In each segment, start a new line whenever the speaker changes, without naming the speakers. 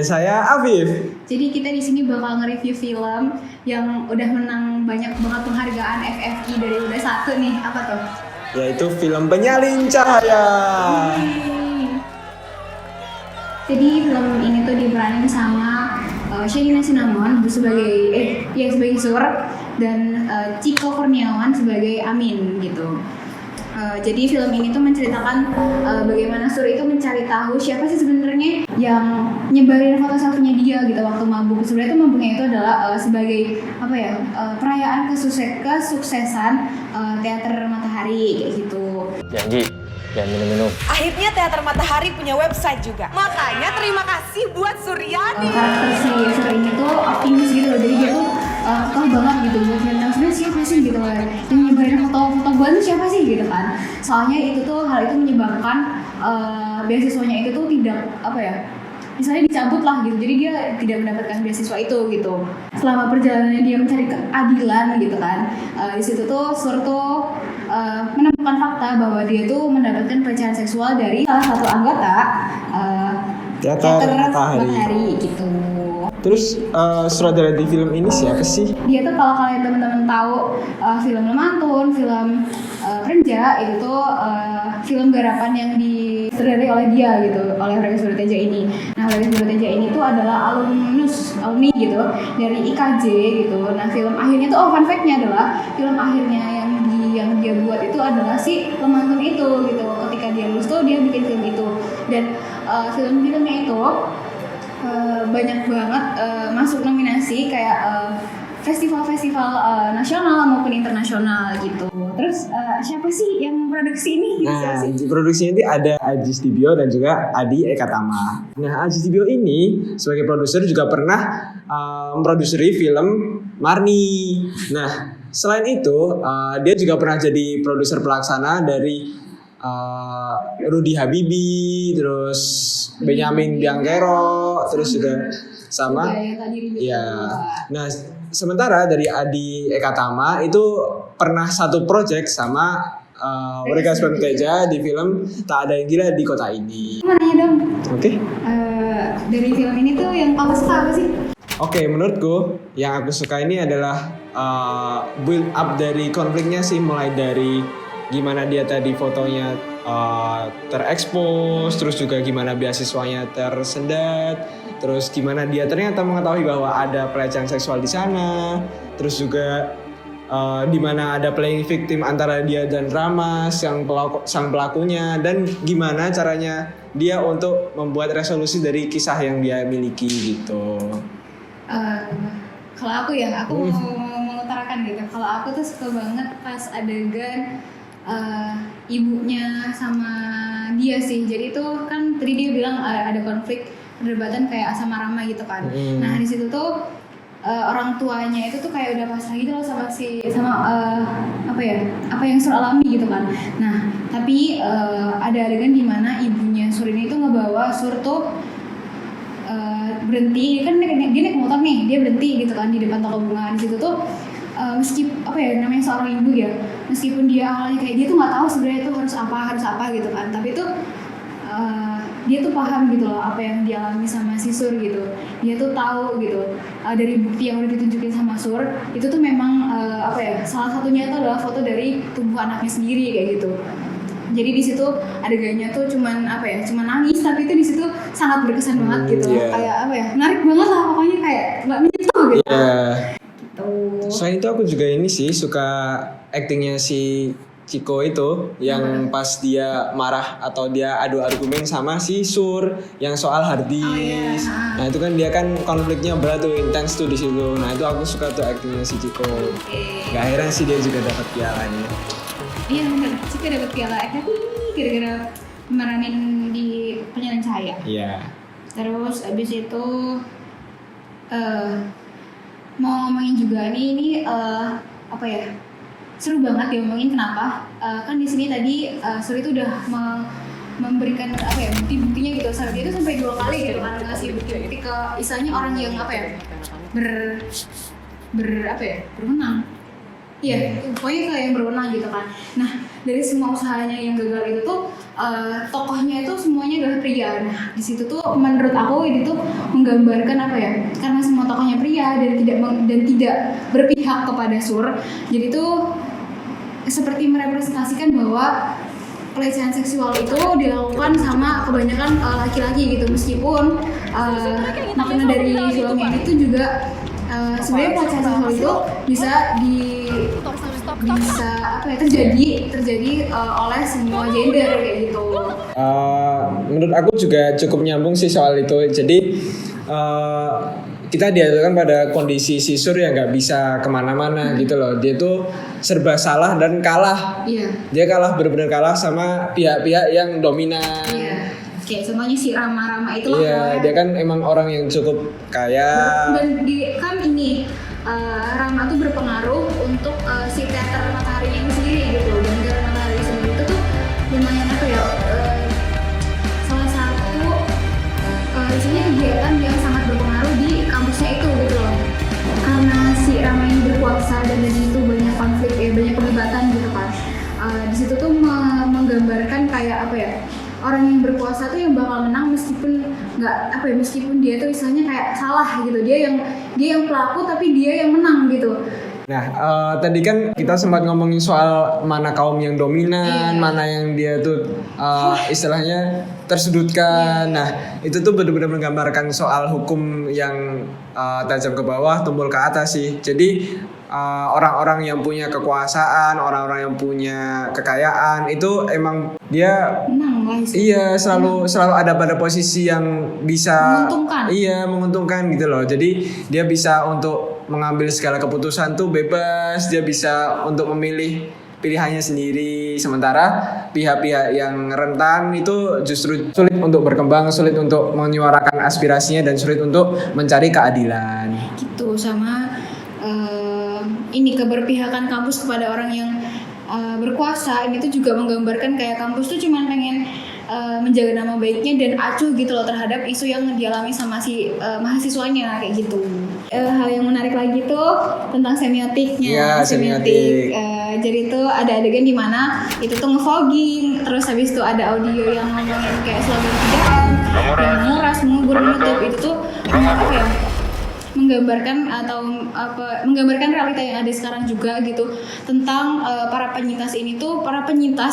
saya Afif.
Jadi kita di sini bakal nge-review film yang udah menang banyak banget penghargaan FFI dari udah satu nih. Apa tuh?
Yaitu film Penyalin Cahaya.
Jadi film ini tuh diperanin sama Sherina Cinnamon sebagai Sur dan Chico Kurniawan sebagai Amin gitu. Jadi film ini tuh menceritakan bagaimana Sur itu mencari tahu siapa sih sebenarnya yang nyebarin foto selfie-nya dia gitu waktu mabuk. Sebenarnya itu mabuknya itu adalah sebagai perayaan kesuksesan teater Matahari kayak gitu.
Janji, jangan minum-minum.
Akhirnya Teater Matahari punya website juga. Makanya terima kasih buat Suryani.
Karakter si Sur ini tuh optimis gitu loh. Jadi dia tuh kekeh banget gitu buat nyari sebenarnya siapa sih gitu loh. Yang nyebarin foto-foto gue tuh siapa sih gitu kan. Soalnya hal itu menyebabkan beasiswanya itu tuh tidak misalnya dicabut lah gitu, jadi dia tidak mendapatkan beasiswa itu gitu. Selama perjalanannya dia mencari keadilan gitu kan, di situ tuh Sur tuh menemukan fakta bahwa dia tuh mendapatkan pelecehan seksual dari salah satu anggota teater Matahari gitu.
Terus sutradara di film ini siapa sih?
Dia tuh kalau kalian teman-teman tahu film Lemantun, film Renja itu tuh film garapan yang disutradarai oleh dia gitu, oleh Horegas Boroteja ini. Nah, Horegas Boroteja ini tuh adalah alumni gitu dari IKJ gitu. Nah, film akhirnya tuh fun fact-nya adalah film akhirnya yang dia buat itu adalah si Lemantun itu gitu. Ketika dia lulus tuh dia bikin film itu dan film-filmnya itu banyak banget masuk nominasi kayak festival-festival nasional maupun internasional gitu. Terus siapa sih yang produksi ini?
Nah, di produksinya ini ada Aji Sutibio dan juga Adi Ekatama. Nah, Aji Sutibio ini sebagai produser juga pernah memproduksi film Marni. Nah, selain itu dia juga pernah jadi produser pelaksana dari Rudy Habibi, terus Benyamin Bianchero, terus juga sama Nah, sementara dari Adi Ekatama itu pernah satu project sama Horegas Boroteja di film Tak Ada Yang Gila di Kota Ini.
Mau nanya dong.
Oke.
Dari film ini tuh yang kamu suka apa sih?
Oke, menurutku yang aku suka ini adalah build up dari konfliknya sih, mulai dari gimana dia tadi fotonya terekspos, terus juga gimana beasiswanya tersendat, terus gimana dia ternyata mengetahui bahwa ada pelecehan seksual di sana, terus juga di mana ada playing victim antara dia dan Rama sang pelakunya, dan gimana caranya dia untuk membuat resolusi dari kisah yang dia miliki gitu.
Kalau aku mau mengutarakan gitu. Kalau aku tuh suka banget pas adegan ibunya sama dia sih. Jadi itu kan tadi dia bilang ada konflik perdebatan kayak sama Rama gitu kan. Nah, di situ tuh orang tuanya itu tuh kayak udah pasrah gitu loh sama apa yang Sur alami gitu kan. Nah, tapi ada adegan di mana ibunya Sur ini tuh ngebawa Sur tuh berhenti, kan dia naik motor nih, dia berhenti gitu kan di depan toko bunga. Di situ tuh namanya seorang ibu ya, meskipun dia awalnya kayak dia tuh nggak tahu sebenarnya itu harus apa gitu kan, tapi tuh dia tuh paham gitu loh apa yang dialami sama si Sur gitu. Dia tuh tahu gitu dari bukti yang udah ditunjukin sama Sur itu tuh memang salah satunya itu adalah foto dari tubuh anaknya sendiri kayak gitu. Jadi di situ adegannya tuh cuman nangis, tapi itu di situ sangat berkesan banget gitu. Kayak menarik banget lah pokoknya, kayak nggak menyentuh gitu. Gitu.
Selain itu aku juga ini sih suka actingnya si Chico itu yang pas dia marah atau dia adu argumen sama si Sur yang soal harddisk. Nah, itu kan dia kan konfliknya berat tuh, intens tuh di situ. Nah, itu aku suka tuh actingnya si Chico. Gak heran sih dia juga dapat pialanya.
Iya bener, Chico dapat piala FFI gara-gara meranin di Penyalin Cahaya.
Iya.
Terus abis itu mau ngomongin juga ini seru banget diomongin. Kenapa? Kan di sini tadi Sur itu udah memberikan bukti-buktinya gitu. Dia itu sampai 2 kali gitu kan ngasih bukti-bukti ke istilahnya orang yang berwenang. Iya, pokoknya kayak yang berwenang gitu kan. Nah, dari semua usahanya yang gagal itu tuh tokohnya itu semuanya adalah pria. Nah, di situ tuh menurut aku ini tuh menggambarkan apa ya? Karena semua tokohnya pria dan tidak berpihak kepada Sur. Jadi tuh seperti merepresentasikan bahwa pelecehan seksual itu dilakukan sama kebanyakan laki-laki gitu, meskipun makna dari film ini tuh juga sebenarnya pelecehan seksual itu bisa terjadi oleh semua gender kayak gitu.
Menurut aku juga cukup nyambung sih soal itu. Jadi kita dihadapkan pada kondisi si Sur yang nggak bisa kemana-mana gitu loh. Dia tuh serba salah dan kalah.
Iya.
Dia kalah, benar-benar kalah sama pihak-pihak yang dominan.
Iya. Kayak contohnya si Rama itu lah.
Iya, dia kan emang orang yang cukup kaya.
Dan kan ini Rama tuh berpengaruh untuk si teater Matahari ini sendiri gitu. Dan teater Matahari sendiri itu tuh lumayan apa ya? Salah satu isinya kegiatan yang sangat berpengaruh di kampusnya itu gitu loh. Karena si Rama ini berkuasa dan dari itu banyak konflik, banyak perdebatan gitu kan. Di situ tuh menggambarkan kayak apa ya? Orang yang berkuasa tuh yang bakal menang meskipun dia tuh misalnya kayak salah gitu, dia yang pelaku tapi dia yang menang gitu.
Nah, tadi kan kita sempat ngomongin soal mana kaum yang dominan, mana yang dia tuh istilahnya tersudutkan. Nah, itu tuh benar-benar menggambarkan soal hukum yang tajam ke bawah, tumpul ke atas sih. Jadi orang-orang yang punya kekuasaan, orang-orang yang punya kekayaan itu emang dia
Menang lah istilahnya.
Iya, selalu ada pada posisi yang bisa menguntungkan gitu loh. Jadi dia bisa untuk mengambil segala keputusan tuh bebas, dia bisa untuk memilih pilihannya sendiri. Sementara pihak-pihak yang rentan itu justru sulit untuk berkembang, sulit untuk menyuarakan aspirasinya dan sulit untuk mencari keadilan.
Gitu sama ini keberpihakan kampus kepada orang yang berkuasa ini tuh juga menggambarkan kayak kampus tuh cuma pengen menjaga nama baiknya dan acuh gitu loh terhadap isu yang dialami sama si mahasiswanya kayak gitu. Hal yang menarik lagi tuh tentang semiotiknya.
Iya, semiotik.
Jadi tuh ada adegan di mana itu tuh ngefogging, terus habis itu ada audio yang ngomongin kayak slogan 3M, yang nguras, mengubur, menutup. Itu tuh apa ya? Menggambarkan realita yang ada sekarang juga gitu tentang para penyintas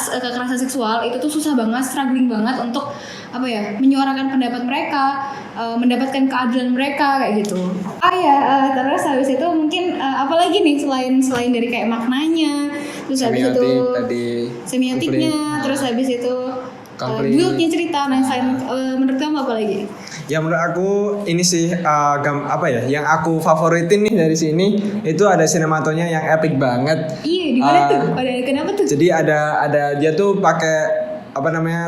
kekerasan seksual itu tuh susah banget, struggling banget untuk apa ya, menyuarakan pendapat mereka, mendapatkan keadilan mereka kayak gitu. Terus habis itu mungkin apalagi nih selain dari kayak maknanya, terus habis itu semiotiknya, terus habis itu build-nya cerita. Nah, menurut kamu apa lagi?
Ya menurut aku ini sih yang aku favoritin nih dari sini itu ada sinematonya yang epic banget.
Iya, di mana tuh? Kenapa tuh?
Jadi ada dia tuh pakai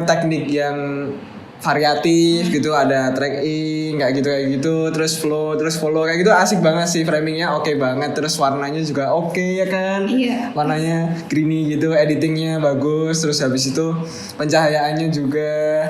teknik yang variatif gitu, ada track in kayak gitu, terus flow, terus follow kayak gitu, asik banget sih, framingnya oke banget, terus warnanya juga oke ya kan, warnanya greeny gitu, editingnya bagus, terus habis itu pencahayaannya juga.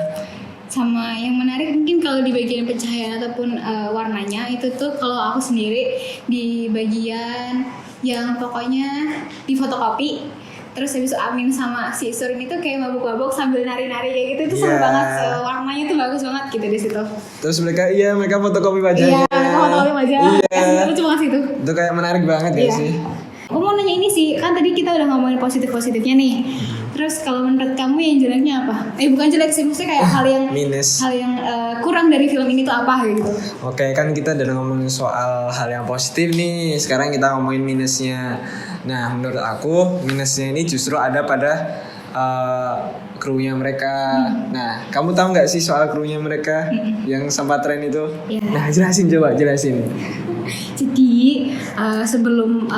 Sama yang menarik mungkin kalau di bagian pencahayaan ataupun warnanya itu tuh kalau aku sendiri di bagian yang pokoknya di fotokopi. Terus habis itu Amin sama si Sur ini tuh kayak mabuk-mabuk sambil nari-nari kayak gitu, itu seru banget, warnanya tuh bagus banget gitu di situ.
Terus mereka fotokopi wajahnya.
Iya, mereka fotokopi wajah. Lucu banget sih itu.
Itu kayak menarik banget ya sih.
Aku mau nanya ini sih, kan tadi kita udah ngomongin positif-positifnya nih. Terus kalau menurut kamu yang jeleknya apa? Bukan jelek sih, maksudnya kayak hal yang
minus.
Hal yang kurang dari film ini tuh apa gitu.
Oke, kan kita udah ngomongin soal hal yang positif nih. Sekarang kita ngomongin minusnya. Nah, menurut aku minusnya ini justru ada pada krunya mereka. Nah, kamu tahu nggak sih soal krunya mereka yang sempat tren itu? Yeah. Nah, jelasin.
Jadi sebelum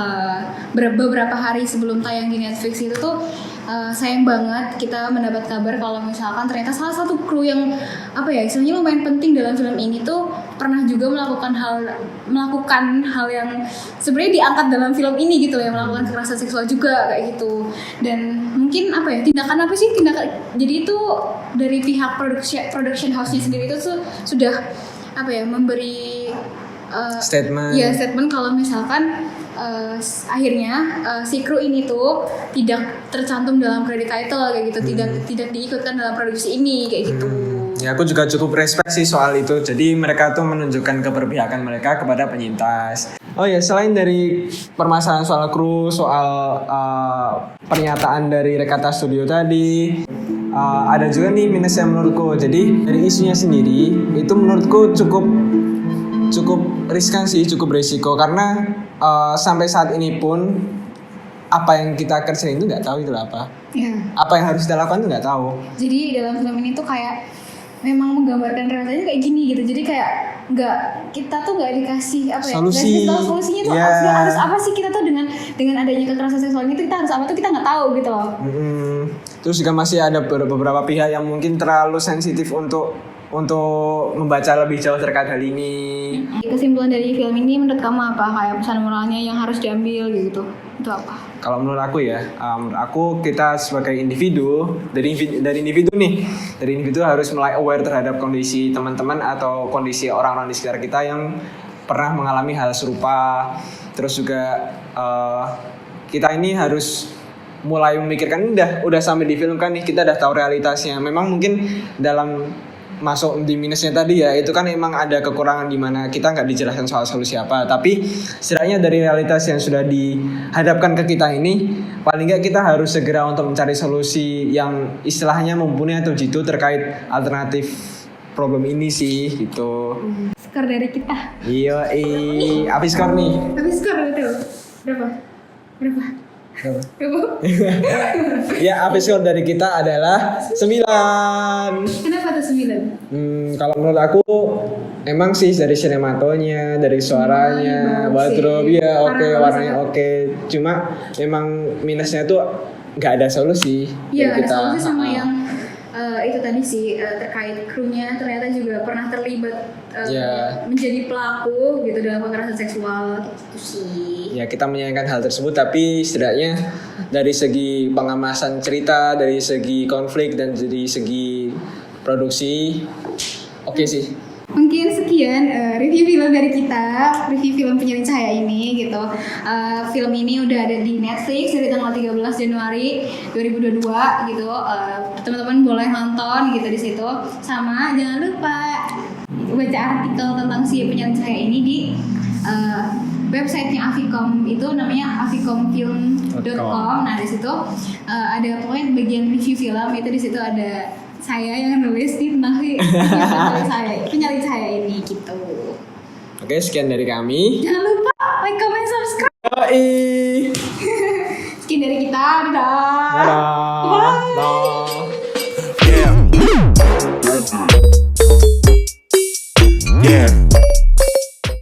beberapa hari sebelum tayang di Netflix itu tuh sayang banget kita mendapat kabar kalau misalkan ternyata salah satu kru yang istilahnya lumayan penting dalam film ini tuh pernah juga melakukan hal yang sebenarnya diangkat dalam film ini gitu ya, melakukan kekerasan seksual juga kayak gitu. Dan mungkin tindakan jadi itu dari pihak production house-nya sendiri itu sudah memberi statement kalau misalkan akhirnya si kru ini tuh tidak tercantum dalam credit title kayak gitu, tidak diikutkan dalam produksi ini kayak gitu.
Ya aku juga cukup respect sih soal itu. Jadi mereka tuh menunjukkan keberpihakan mereka kepada penyintas. Oh ya, selain dari permasalahan soal kru, soal pernyataan dari Rekata Studio tadi, ada juga nih minusnya menurutku. Jadi dari isunya sendiri itu menurutku cukup riskan sih, cukup risiko karena sampai saat ini pun apa yang kita kerjain itu nggak tahu itu apa.
Ya.
Apa yang harus kita lakukan itu nggak tahu.
Jadi dalam film ini tuh kayak memang menggambarkan realitanya kayak gini gitu. Jadi kayak kita tuh nggak dikasih apa ya?
Solusi.
Nggak dikasih tahu solusinya tuh harus apa sih kita tuh dengan adanya kekerasan seksual ini tuh kita harus apa tuh kita nggak tahu gitu loh.
Terus juga masih ada beberapa pihak yang mungkin terlalu sensitif untuk membaca lebih jauh terkait hal ini.
Kesimpulan dari film ini menurut kamu apa? Kayak pesan moralnya yang harus diambil gitu. Itu apa?
Kalau menurut aku ya, kita sebagai individu, dari individu harus mulai aware terhadap kondisi teman-teman atau kondisi orang-orang di sekitar kita yang pernah mengalami hal serupa. Terus juga kita ini harus mulai memikirkan udah sampai difilmkan nih, kita udah tahu realitasnya. Memang mungkin dalam masuk di minusnya tadi ya, itu kan emang ada kekurangan di mana kita nggak dijelaskan soal solusi apa, tapi setidaknya dari realitas yang sudah dihadapkan ke kita ini, paling nggak kita harus segera untuk mencari solusi yang istilahnya mumpuni atau jitu terkait alternatif problem ini sih gitu.
Skor dari kita.
Iya, apa skor nih?
Tapi skor itu berapa?
Ya, apa skor dari kita adalah 9.
Kenapa tuh 9?
Kalau menurut aku emang sih dari sinematonya, dari suaranya, wardrobe ya oke, warnanya oke. Cuma memang minusnya tuh nggak ada solusi.
Iya, ada
kita.
solusi sama yang itu tadi sih terkait krunya ternyata juga pernah terlibat menjadi pelaku gitu dalam kekerasan seksual gitu sih.
Ya, kita menyayangkan hal tersebut, tapi setidaknya dari segi pengemasan cerita, dari segi konflik dan dari segi produksi oke sih.
Mungkin sekian review film dari kita, review film Penyalin Cahaya ini gitu. Film ini udah ada di Netflix dari tanggal 13 Januari 2022 gitu. Teman-teman boleh nonton gitu di situ. Sama jangan lupa baca artikel tentang si Penyalin Cahaya ini di websitenya Avicom, itu namanya avicomfilm.com. Nah di situ ada pokoknya bagian review film itu, di situ ada saya yang nulis tentang si Penyalin Cahaya ini gitu.
Oke, sekian dari kami.
Jangan lupa like, comment, subscribe.
Yoi.
Sekian dari kita, dadah.
Dadah.